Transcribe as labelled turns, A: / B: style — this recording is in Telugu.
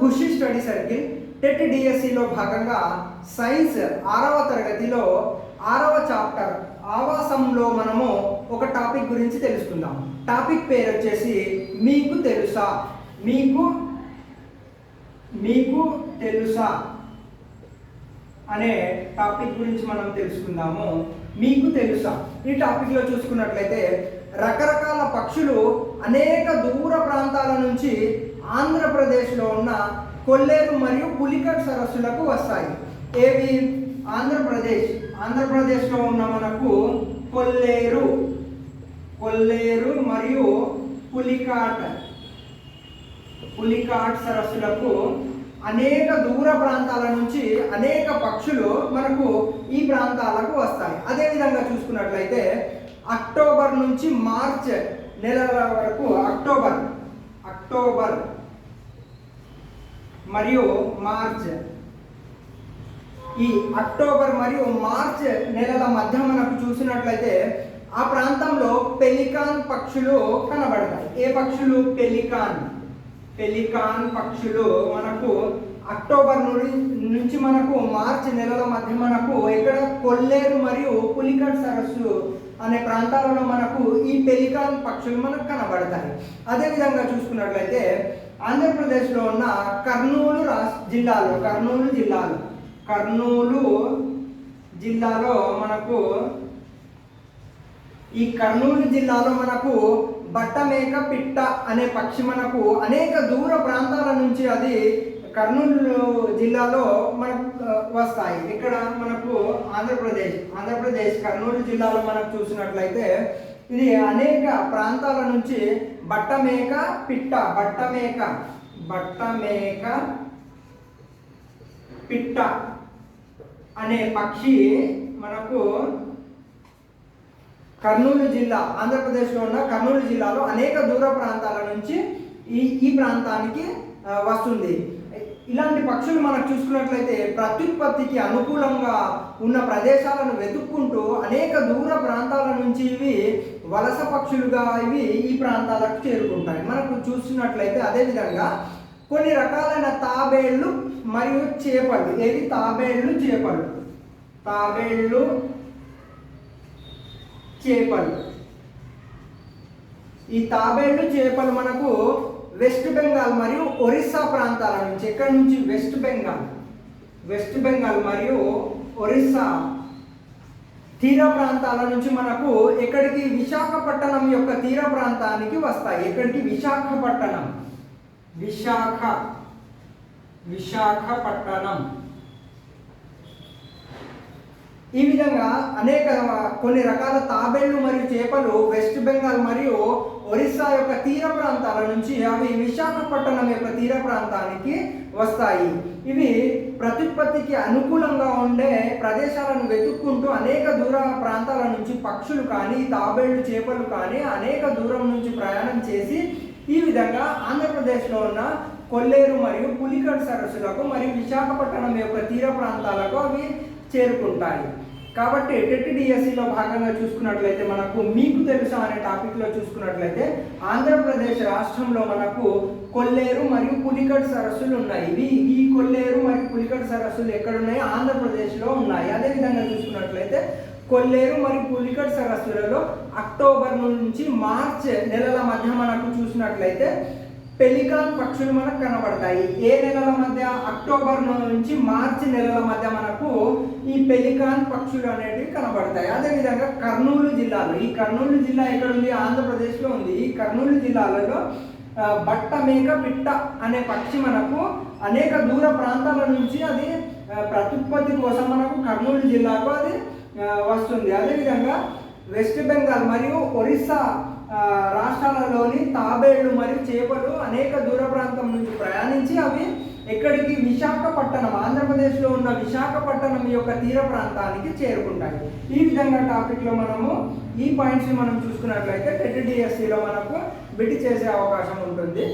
A: ఖుషి స్టడీ సర్కిల్ టెట్ డిఎస్సిలో భాగంగా సైన్స్ 6వ తరగతిలో 6వ చాప్టర్ ఆవాసంలో మనము ఒక టాపిక్ గురించి తెలుసుకుందాం. టాపిక్ పేరు వచ్చేసి మీకు తెలుసా. మీకు తెలుసా అనే టాపిక్ గురించి మనం తెలుసుకుందాము. మీకు తెలుసా ఈ టాపిక్లో చూసుకున్నట్లయితే రకరకాల పక్షులు అనేక దూర ప్రాంతాల నుంచి ఆంధ్రప్రదేశ్లో ఉన్న కొల్లేరు మరియు పులికట్ సరస్సులకు వస్తాయి. ఏవి? ఆంధ్రప్రదేశ్లో ఉన్న మనకు కొల్లేరు మరియు పులికాట్ సరస్సులకు అనేక దూర ప్రాంతాల నుంచి అనేక పక్షులు మనకు ఈ ప్రాంతాలకు వస్తాయి. అదేవిధంగా చూసుకున్నట్లయితే అక్టోబర్ నుంచి మార్చ్ నెలల వరకు అక్టోబర్ మరియు మార్చ్ ఈ అక్టోబర్ మరియు మార్చ్ నెలల మధ్య మనకు చూసినట్లయితే ఆ ప్రాంతంలో పెలికాన్ పక్షులు కనబడతాయి. ఏ పక్షులు? పెలికాన్ పక్షులు మనకు అక్టోబర్ నుంచి మనకు మార్చి నెలల మధ్య మనకు ఇక్కడ కొల్లేరు మరియు పులికట్ సరస్సు అనే ప్రాంతాలలో మనకు ఈ పెలికాన్ పక్షులు మనకు కనబడతాయి. అదేవిధంగా చూసుకున్నట్లయితే ఆంధ్రప్రదేశ్లో ఉన్న కర్నూలు జిల్లాలో మనకు ఈ కర్నూలు జిల్లాలో మనకు బట్టమేక పిట్ట అనే పక్షి మనకు అనేక దూర ప్రాంతాల నుంచి అది కర్నూలు జిల్లాలో మనకు వస్తాయి. ఇక్కడ మనకు ఆంధ్రప్రదేశ్ కర్నూలు జిల్లాలో మనకు చూసినట్లయితే ఇది అనేక ప్రాంతాల నుంచి బట్టమేక పిట్ట అనే పక్షి మనకు కర్నూలు జిల్లా ఆంధ్రప్రదేశ్లో ఉన్న కర్నూలు జిల్లాలో అనేక దూర ప్రాంతాల నుంచి ఈ ప్రాంతానికి వస్తుంది. ఇలాంటి పక్షులు మనం చూసుకున్నట్లయితే ప్రత్యుత్పత్తికి అనుకూలంగా ఉన్న ప్రదేశాలను వెతుక్కుంటూ అనేక దూర ప్రాంతాల నుంచి ఇవి వలస పక్షులుగా ఇవి ఈ ప్రాంతాలకు చేరుకుంటాయి. మనకు చూసినట్లయితే అదేవిధంగా కొన్ని రకాలైన తాబేళ్లు మరియు చేపలు. ఏవి? తాబేళ్లు చేపలు. ఈ తాబేళ్లు చేపలు మనకు వెస్ట్ బెంగాల్ మరియు ఒరిస్సా ప్రాంతాల నుంచి, ఎక్కడి నుంచి? వెస్ట్ బెంగాల్ మరియు ఒరిస్సా తీర ప్రాంతాల నుంచి మనకు ఎక్కడికి? విశాఖపట్నం యొక్క తీర ప్రాంతానికి వస్తాయి. ఎక్కడికి? విశాఖపట్నం. ఈ విధంగా కొన్ని రకాల తాబేళ్లు మరియు చేపలు వెస్ట్ బెంగాల్ మరియు ఒరిస్సా యొక్క తీర ప్రాంతాల నుంచి అవి విశాఖపట్నం యొక్క తీర ప్రాంతానికి వస్తాయి. ఇవి ప్రత్యుత్పత్తికి అనుకూలంగా ఉండే ప్రదేశాలను వెతుక్కుంటూ అనేక దూర ప్రాంతాల నుంచి పక్షులు కానీ తాబేళ్లు చేపలు కానీ అనేక దూరం నుంచి ప్రయాణం చేసి ఈ విధంగా ఆంధ్రప్రదేశ్లో ఉన్న కొల్లేరు మరియు పులికట్ సరస్సులకు మరియు విశాఖపట్నం యొక్క తీర ప్రాంతాలకు అవి చేరుకుంటాయి. కాబట్టి టెట్ డిఎస్సిలో భాగంగా చూసుకున్నట్లయితే మనకు మీకు తెలుసా అనే టాపిక్లో చూసుకున్నట్లయితే ఆంధ్రప్రదేశ్ రాష్ట్రంలో మనకు కొల్లేరు మరియు పులికట్ సరస్సులు ఉన్నాయి. ఈ కొల్లేరు మరియు పులికట్ సరస్సులు ఎక్కడున్నాయి? ఆంధ్రప్రదేశ్లో ఉన్నాయి. అదేవిధంగా చూసుకున్నట్లయితే కొల్లేరు మరియు పులికట్ సరస్సులలో అక్టోబర్ నుంచి మార్చ్ నెలల మధ్య మనకు చూసినట్లయితే పెలికాన్ పక్షులు మనకు కనబడతాయి. ఏ నెలల మధ్య? అక్టోబర్ నుంచి మార్చి నెలల మధ్య మనకు ఈ పెలికాన్ పక్షులు అనేటివి కనబడతాయి. అదేవిధంగా కర్నూలు జిల్లాలో, ఈ కర్నూలు జిల్లా ఎక్కడ ఉంది? ఆంధ్రప్రదేశ్లో ఉంది. ఈ కర్నూలు జిల్లాలలో బట్టమేక పిట్ట అనే పక్షి మనకు అనేక దూర ప్రాంతాల నుంచి అది ప్రత్యుత్పత్తి కోసం మనకు కర్నూలు జిల్లాకు అది వస్తుంది. అదేవిధంగా వెస్ట్ బెంగాల్ మరియు ఒరిస్సా రాష్ట్రాలలోని తాబేళ్లు మరియు చేపలు అనేక దూర ప్రాంతం నుంచి ప్రయాణించి అవి ఎక్కడికి? విశాఖపట్నం, ఆంధ్రప్రదేశ్లో ఉన్న విశాఖపట్నం యొక్క తీర ప్రాంతానికి చేరుకుంటాయి. ఈ విధంగా టాపిక్లో మనము ఈ పాయింట్స్ని మనం చూసుకున్నట్లయితే టెట్ డిఎస్సిలో మనకు బిట్ చేసే అవకాశం ఉంటుంది.